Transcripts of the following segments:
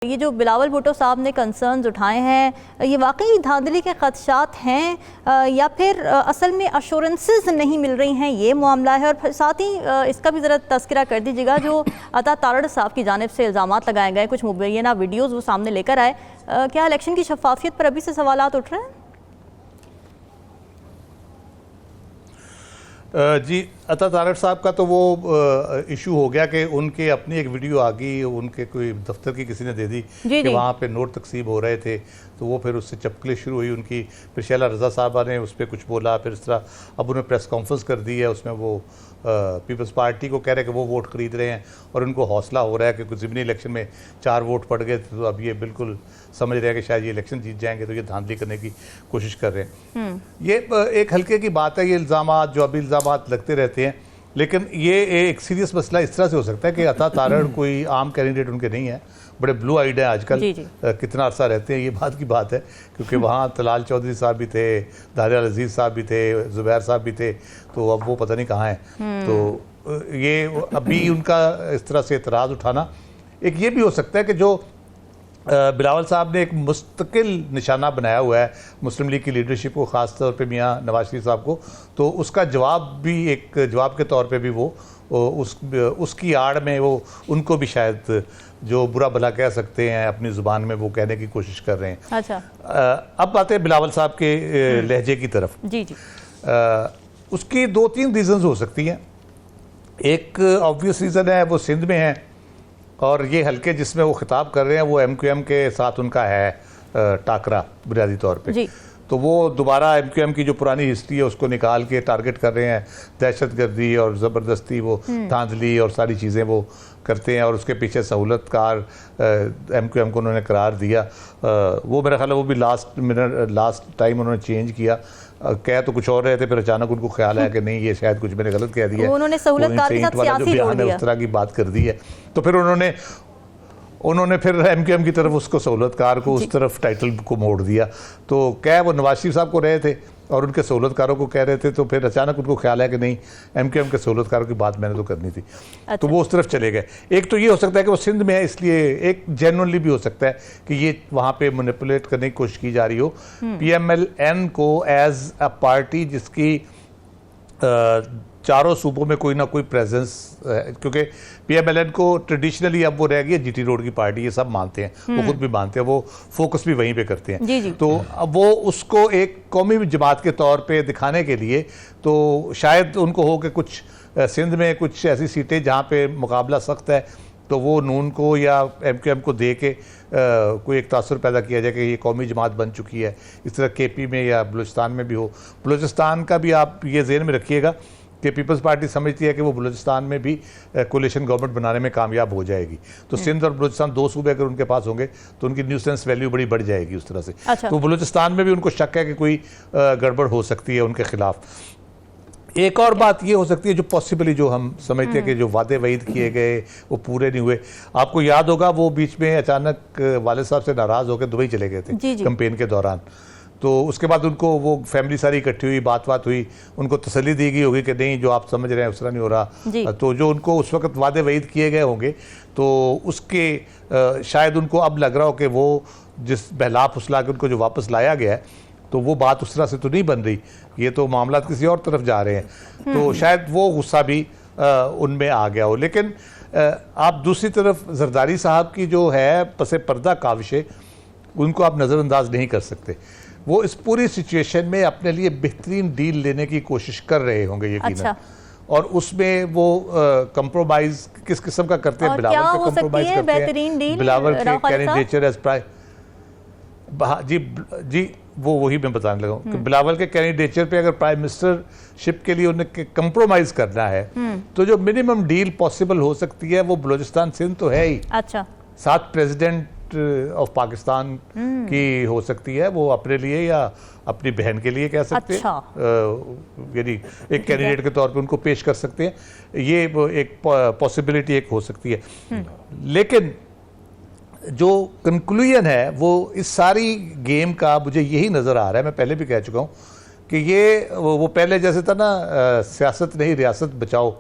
ये जो बिलावल भुट्टो साहब ने कंसर्न्स उठाए हैं, ये वाकई धांधली के खदशात हैं या फिर असल में अश्योरेंसेस नहीं मिल रही हैं, ये मामला है। और साथ ही इसका भी ज़रा तस्करा कर दीजिएगा, जो अता तारड़ साहब की जानिब से इल्ज़ामात लगाए गए, कुछ मुबैना वीडियोज़ वो सामने लेकर आए, क्या इलेक्शन की शफाफियत पर अभी से सवालात उठ रहे हैं? जी, अता तारड़ साहब का तो वो इशू हो गया कि उनके अपनी एक वीडियो आ गई, उनके कोई दफ्तर की किसी ने दे दी कि वहाँ पे नोट तकसीम हो रहे थे, तो वो फिर उससे चपकली शुरू हुई उनकी। फिर शैला रज़ा साहबा ने उस पर कुछ बोला, फिर इस तरह अब उन्हें प्रेस कॉन्फ्रेंस कर दी है, उसमें वो पीपल्स पार्टी को कह रहे हैं कि वो वोट खरीद रहे हैं और उनको हौसला हो रहा है कि कुछ ज़िमनी इलेक्शन में 4 वोट पड़ गए, तो अब ये बिल्कुल समझ रहे हैं कि शायद ये इलेक्शन जीत जाएंगे, तो ये धांधली करने की कोशिश कर रहे हैं। ये एक हल्के की बात है, ये इल्ज़ामात जो अभी इल्ज़ामात लगते रहते हैं, लेकिन ये एक सीरियस मसला इस तरह से हो सकता है कि अता तारड़ कोई आम कैंडिडेट उनके नहीं है, बड़े ब्लू आइड है आजकल। कितना अर्सा रहते हैं, ये बात की बात है, क्योंकि वहाँ तलाल चौधरी साहब भी थे, दानियाल अजीज़ साहब भी थे, ज़ुबैर साहब भी थे, तो अब वो पता नहीं कहाँ हैं। तो ये अभी उनका इस तरह से एतराज़ उठाना, एक ये भी हो सकता है कि जो बिलावल साहब ने एक मुस्तकिल निशाना बनाया हुआ है मुस्लिम लीग की लीडरशिप को, ख़ास तौर पे मियाँ नवाज शरीफ साहब को, तो उसका जवाब भी एक जवाब के तौर पे भी वो उसकी आड़ में वो उनको भी शायद जो बुरा भला कह सकते हैं अपनी ज़ुबान में, वो कहने की कोशिश कर रहे हैं। अच्छा, अब आते हैं बिलावल साहब के लहजे की तरफ। जी जी, उसकी 2-3 रीज़न्स हो सकती हैं। एक ऑब्वियस रीज़न है, वो सिंध में है और ये हल्के जिसमें वो खिताब कर रहे हैं वो MQM के साथ उनका है टाकरा बुनियादी तौर पे, तो वो दोबारा MQM की जो पुरानी हिस्ट्री है उसको निकाल के टारगेट कर रहे हैं, दहशतगर्दी और ज़बरदस्ती वो धांधली और सारी चीज़ें वो करते हैं, और उसके पीछे सहूलतकार MQM को उन्होंने करार दिया। वो मेरा ख्याल है वो भी लास्ट टाइम उन्होंने चेंज किया, कह तो कुछ और रहे थे, फिर अचानक उनको ख्याल आया कि नहीं ये शायद कुछ मैंने गलत कह दिया, उन्होंने सहूलतकार के साथ सियासी जोड़ दिया, उस तरह की बात कर दी है। तो फिर उन्होंने फिर MQM की तरफ उसको सहूलतकार को उस तरफ टाइटल को मोड़ दिया। तो क्या वो नवाज शरीफ साहब को रहे थे और उनके सहूलतकारों को कह रहे थे, तो फिर अचानक उनको ख्याल है कि नहीं MQM के सहूलतकारों की बात मैंने तो करनी थी। अच्छा। तो वो उस तरफ चले गए। एक तो ये हो सकता है कि वो सिंध में है इसलिए, एक जेन्युइनली भी हो सकता है कि ये वहाँ पे मैनिपुलेट करने की कोशिश की जा रही हो PMLN को एज अ पार्टी जिसकी चारों सूबों में कोई ना कोई प्रेजेंस है, क्योंकि PMLN को ट्रेडिशनली अब वो रह गई है GT रोड की पार्टी, ये सब मानते हैं, वो खुद भी मानते हैं, वो फोकस भी वहीं पे करते हैं। जी जी। तो अब वो उसको एक कौमी जमात के तौर पे दिखाने के लिए, तो शायद उनको हो कि कुछ सिंध में कुछ ऐसी सीटें जहाँ पे मुकाबला सख्त है, तो वो नून को या MQM को दे के कोई एक तासुर पैदा किया जाए कि ये कौमी जमात बन चुकी है। इस तरह KP में या बलूचिस्तान में भी हो। बलूचिस्तान का भी आप ये ज़हन में रखिएगा कि पीपल्स पार्टी समझती है कि वो बलूचिस्तान में भी कोलिशन गवर्नमेंट बनाने में कामयाब हो जाएगी, तो सिंध और बलूचिस्तान 2 सूबे अगर उनके पास होंगे तो उनकी न्यूसेंस वैल्यू बड़ी बढ़ जाएगी उस तरह से। अच्छा। तो बलूचिस्तान में भी उनको शक है कि कोई गड़बड़ हो सकती है उनके खिलाफ। एक और बात ये हो सकती है जो पॉसिबली जो हम समझते हैं कि जो वादे वईद किए गए वो पूरे नहीं हुए। आपको याद होगा वो बीच में अचानक वाले साहब से नाराज़ होकर दुबई चले गए थे कैंपेन के दौरान, तो उसके बाद उनको वो फैमिली सारी इकट्ठी हुई, बात हुई, उनको तसल्ली दी गई होगी कि नहीं जो आप समझ रहे हैं उस तरह नहीं हो रहा। तो जो उनको उस वक्त वादे वईद किए गए होंगे, तो उसके शायद उनको अब लग रहा हो कि वो जिस बहला फुसला के उनको जो वापस लाया गया है, तो वो बात उस तरह से तो नहीं बन रही, ये तो मामला किसी और तरफ जा रहे हैं, तो शायद वो गुस्सा भी उनमें आ गया हो। लेकिन आप दूसरी तरफ जरदारी साहब की जो है पसे पर्दा काविशें, उनको आप नज़रअंदाज नहीं कर सकते। वो इस पूरी सिचुएशन में अपने लिए बेहतरीन डील लेने की कोशिश कर रहे होंगे यकीनन। अच्छा। और उसमें वो कंप्रोमाइज किस किस्म का करते हैं, बिलावल पे कंप्रोमाइज करते हैं, बिलावल के कैंडिडेचर एज जी वो वही मैं बताने लगा कि बिलावल के कैंडिडेचर पे अगर प्राइम मिनिस्टरशिप के लिए उन्हें कंप्रोमाइज करना है, तो जो मिनिमम डील पॉसिबल हो सकती है वो बलूचिस्तान सिंध तो है ही। अच्छा। साथ प्रेसिडेंट ऑफ पाकिस्तान की हो सकती है, वो अपने लिए या अपनी बहन के लिए कह सकते हैं। यानी एक कैंडिडेट के तौर पे उनको पेश कर सकते हैं, ये एक पॉसिबिलिटी एक हो सकती है। लेकिन जो कंक्लूजन है वो इस सारी गेम का मुझे यही नज़र आ रहा है, मैं पहले भी कह चुका हूँ कि ये वो पहले जैसे था ना सियासत नहीं रियासत बचाओ,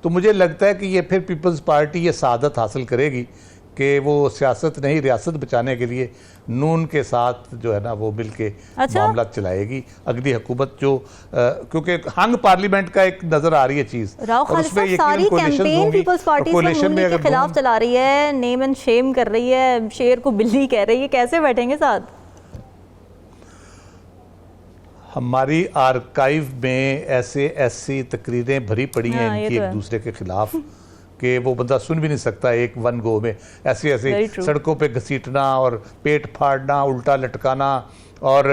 तो मुझे लगता है कि ये फिर पीपल्स पार्टी ये सादत हासिल करेगी कि वो सियासत नहीं रियासत बचाने के लिए नून के साथ जो है ना वो मिल के मामला चलाएगी अगली हुकूमत जो क्योंकि हंग पार्लियामेंट का एक नजर आ रही है चीज। राव खालिद साहब सारी कैंपेन पीपल्स पार्टी के खिलाफ चला रही है, नेम एंड शेम कर रही है, शेर को बिल्ली कह रही है, कैसे बैठेंगे साथ? हमारी आर्काइव में ऐसी तकरीरें भरी पड़ी हैं इनकी एक दूसरे के खिलाफ कि वो बंदा सुन भी नहीं सकता एक वन गो में। ऐसे सड़कों पे घसीटना और पेट फाड़ना, उल्टा लटकाना और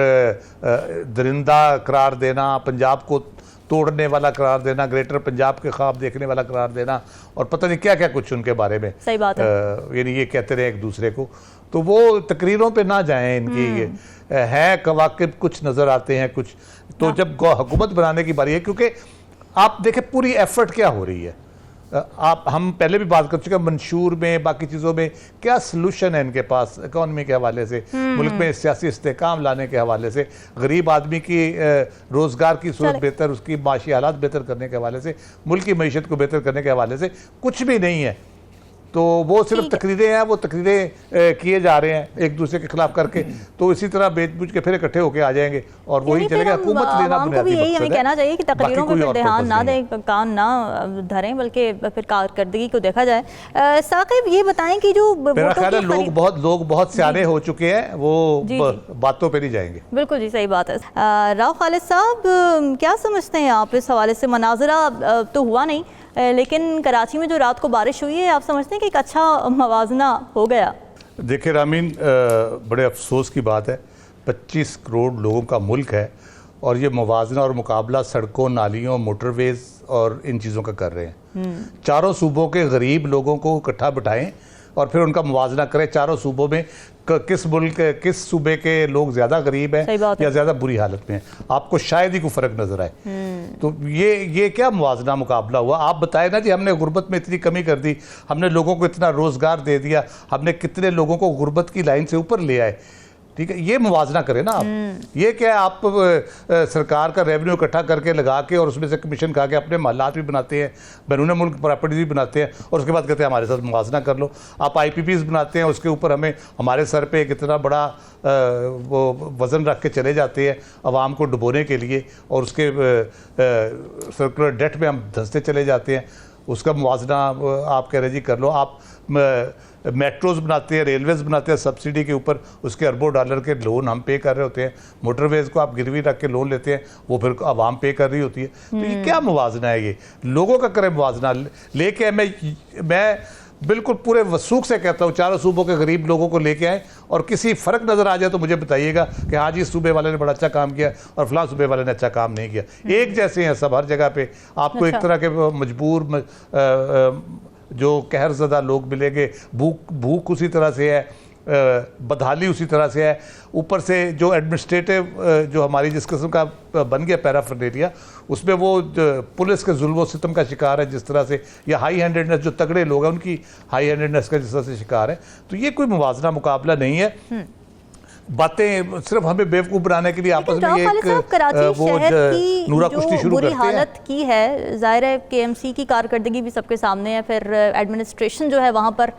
दरिंदा करार देना, पंजाब को तोड़ने वाला करार देना, ग्रेटर पंजाब के ख्वाब देखने वाला करार देना और पता नहीं क्या क्या कुछ उनके बारे में। सही बात है। यानी ये कहते रहे एक दूसरे को, तो वो तकरीरों पे ना जाएं इनकी। है कवाकिब कुछ नज़र आते हैं कुछ, तो जब हुकूमत बनाने की बारी है, क्योंकि आप देखें पूरी एफर्ट क्या हो रही है। आप हम पहले भी बात कर चुके हैं मंशूर में, बाकी चीज़ों में क्या सलूशन है इनके पास इकॉनमी के हवाले से, मुल्क में सियासी इस्तेहकाम लाने के हवाले से, गरीब आदमी की रोज़गार की सूरत बेहतर, उसकी माशी हालात बेहतर करने के हवाले से, मुल्क की मईशत को बेहतर करने के हवाले से कुछ भी नहीं है। तो वो सिर्फ तकरीरें हैं, वो तकरीरें किए जा रहे हैं एक दूसरे के खिलाफ करके, तो इसी तरह बेच बुझ के फिर इकट्ठे होके आ जाएंगे और वही चलेगा। हुकूमत लेना बुनियादी मकसद है। हमें कहना चाहिए कि तकरीरों पे फिर ध्यान ना दें, कान ना धरें, बल्कि फिर कारकर्दगी को देखा जाए। साकिब ये बताएं कि जो मेरा ख्याल है लोग बहुत सियाने हो चुके हैं, वो बातों पे नहीं जाएंगे। बिल्कुल जी, सही बात है। राव खालिद साहब क्या समझते हैं आप इस हवाले से? मनाजरा तो हुआ नहीं, लेकिन कराची में जो रात को बारिश हुई है, आप समझते हैं कि एक अच्छा मवाजना हो गया? देखिए रामीन, बड़े अफसोस की बात है, 25 करोड़ लोगों का मुल्क है और ये मवाजना और मुकाबला सड़कों, नालियों, मोटरवेज और इन चीज़ों का कर रहे हैं। चारों सूबों के गरीब लोगों को इकट्ठा बिठाएं और फिर उनका मुवाजना करें। चारों सूबों में किस मुल्क किस सूबे के लोग ज़्यादा गरीब हैं या ज़्यादा बुरी हालत में हैं, आपको शायद ही कोई फ़र्क नज़र आए। तो ये क्या मुवाजना मुकाबला हुआ? आप बताएं ना जी, हमने गुर्बत में इतनी कमी कर दी, हमने लोगों को इतना रोज़गार दे दिया, हमने कितने लोगों को गुर्बत की लाइन से ऊपर ले आए। ठीक है, ये मुवाजना करें ना आप। ये क्या है, आप सरकार का रेवेन्यू इकट्ठा करके लगा के और उसमें से कमीशन खा के अपने महलात भी बनाते हैं, बैरून मुल्क प्रॉपर्टीज भी बनाते हैं और उसके बाद कहते हैं हमारे साथ मुवाजना कर लो। आप IPPs बनाते हैं, उसके ऊपर हमारे सर पे एक इतना बड़ा वो वज़न रख के चले जाते हैं आवाम को डुबोने के लिए और उसके सर्कुलर डेट में हम धंसते चले जाते हैं। उसका मुवाजना आप कह रहे जी कर लो। आप मेट्रोज़ बनाते हैं, रेलवेज़ बनाते हैं सब्सिडी के ऊपर, उसके अरबों डॉलर के लोन हम पे कर रहे होते हैं। मोटरवेज़ को आप गिरवी रख के लोन लेते हैं, वो फिर आवाम पे कर रही होती है। तो ये क्या मुवाजना है? ये लोगों का करें मुवाजना लेके। मैं बिल्कुल पूरे वसूख से कहता हूँ, चारों सूबों के गरीब लोगों को लेके आए और किसी फ़र्क नज़र आ जाए तो मुझे बताइएगा कि हाँ जी, इस सूबे वाले ने बड़ा अच्छा काम किया और फलां सूबे वाले ने अच्छा काम नहीं किया। एक जैसे हैं सब हर जगह पे। आपको एक तरह के मजबूर जो कहरज़दा लोग मिलेंगे, भूख उसी तरह से है, बदहाली उसी तरह से है, ऊपर से जो एडमिनिस्ट्रेटिव जो हमारी जिस किस्म का बन गया पैराफर्नेलिया, उसमें वो पुलिस के जुल्म व सितम का शिकार है जिस तरह से, या हाई हैंडेडनेस, जो तगड़े लोग हैं उनकी हाई हैंडेडनेस का जिस तरह से शिकार है। तो ये कोई मुवाजना मुकाबला नहीं है। बातें सिर्फ हमें बेवकूफ़ बनाने के लिए आपस में एक नूरा कुश्ती शुरू करते हैं। हालत की है, जाहिर है KMC की कारकर्दगी भी सबके सामने है, फिर एडमिनिस्ट्रेशन जो है वहाँ पर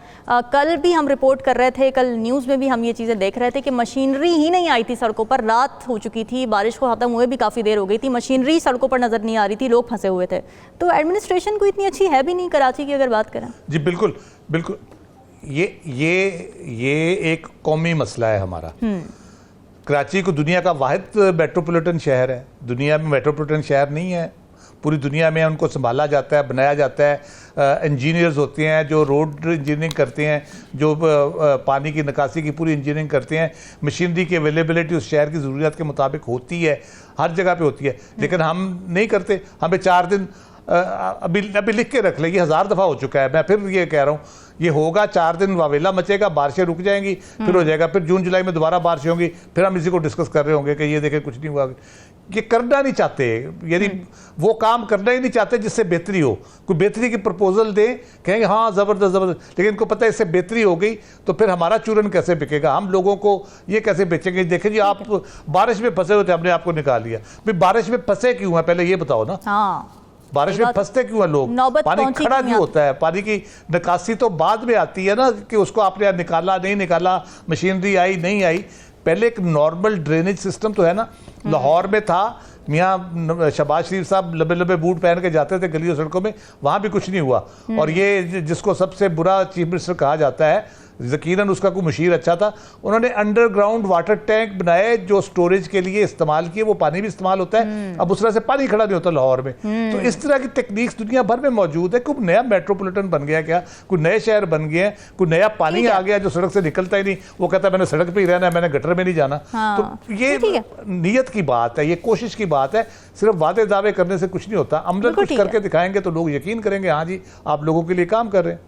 कल भी हम रिपोर्ट कर रहे थे, कल न्यूज़ में भी हम ये चीज़ें देख रहे थे कि मशीनरी ही नहीं आई थी सड़कों पर। रात हो चुकी थी, बारिश को ख़त्म हुए भी काफ़ी देर हो गई थी, मशीनरी सड़कों पर नज़र नहीं आ रही थी, लोग फंसे हुए थे। तो एडमिनिस्ट्रेशन को इतनी अच्छी है भी नहीं कराची की अगर बात करें। जी बिल्कुल बिल्कुल, ये एक कौमी मसला है हमारा। कराची को दुनिया का वाहिद मेट्रोपॉलिटन शहर है, दुनिया में मेट्रोपॉलिटन शहर नहीं है। पूरी दुनिया में उनको संभाला जाता है, बनाया जाता है। इंजीनियर्स होते हैं जो रोड इंजीनियरिंग करते हैं, जो पानी की निकासी की पूरी इंजीनियरिंग करते हैं। मशीनरी की अवेलेबिलिटी उस शहर की ज़रूरियात के मुताबिक होती है, हर जगह पे होती है, लेकिन हम नहीं करते। हमें 4 दिन अभी लिख के रख ले, ये 1000 दफ़ा हो चुका है। मैं फिर ये कह रहा हूँ, ये होगा, 4 दिन वावेला मचेगा, बारिशें रुक जाएंगी, फिर हो जाएगा, फिर जून जुलाई में दोबारा बारिशें होंगी, फिर हम इसी को डिस्कस कर रहे होंगे कि ये देखें कुछ नहीं हुआ। ये करना नहीं चाहते, यानी वो काम करना ही नहीं चाहते जिससे बेहतरी हो। कोई बेहतरी की प्रपोजल दें, कहेंगे हाँ ज़बरदस्त, लेकिन इनको पता है इससे बेहतरी हो गई तो फिर हमारा चूरन कैसे बिकेगा, हम लोगों को ये कैसे बेचेंगे। देखें जी, आप बारिश में फंसे हुए थे, हमने आपको निकाल लिया, भाई बारिश में फंसे क्यों हैं पहले ये बताओ ना। हाँ, बारिश में फंसते क्यों हैं लोग, नौबत पानी पहुंची खड़ा क्यों क्यों होता है, पानी की निकासी तो बाद में आती है ना, कि उसको आपने निकाला नहीं निकाला, मशीनरी आई नहीं आई। पहले एक नॉर्मल ड्रेनेज सिस्टम तो है ना। लाहौर में था, मियाँ शहबाज शरीफ साहब लंबे लंबे बूट पहन के जाते थे गलियों सड़कों में, वहाँ भी कुछ नहीं हुआ। और ये जिसको सबसे बुरा चीफ मिनिस्टर कहा जाता है, यकीनन उसका कोई मुशीर अच्छा था, उन्होंने अंडरग्राउंड वाटर टैंक बनाए जो स्टोरेज के लिए इस्तेमाल किए, वो पानी भी इस्तेमाल होता है। अब उस तरह से पानी खड़ा नहीं होता लाहौर में। तो इस तरह की टेक्निक्स दुनिया भर में मौजूद है। कोई नया मेट्रोपॉलिटन बन गया क्या, कोई नए शहर बन गए हैं, कोई नया पानी आ गया जो सड़क से निकलता ही नहीं, वो कहता है मैंने सड़क पर ही रहना है, मैंने गटर में नहीं जाना। तो ये नीयत की बात है, ये कोशिश की बात है। सिर्फ वादे दावे करने से कुछ नहीं होता, अमलन कुछ करके दिखाएंगे तो लोग यकीन करेंगे हाँ जी आप लोगों के लिए काम कर रहे हैं।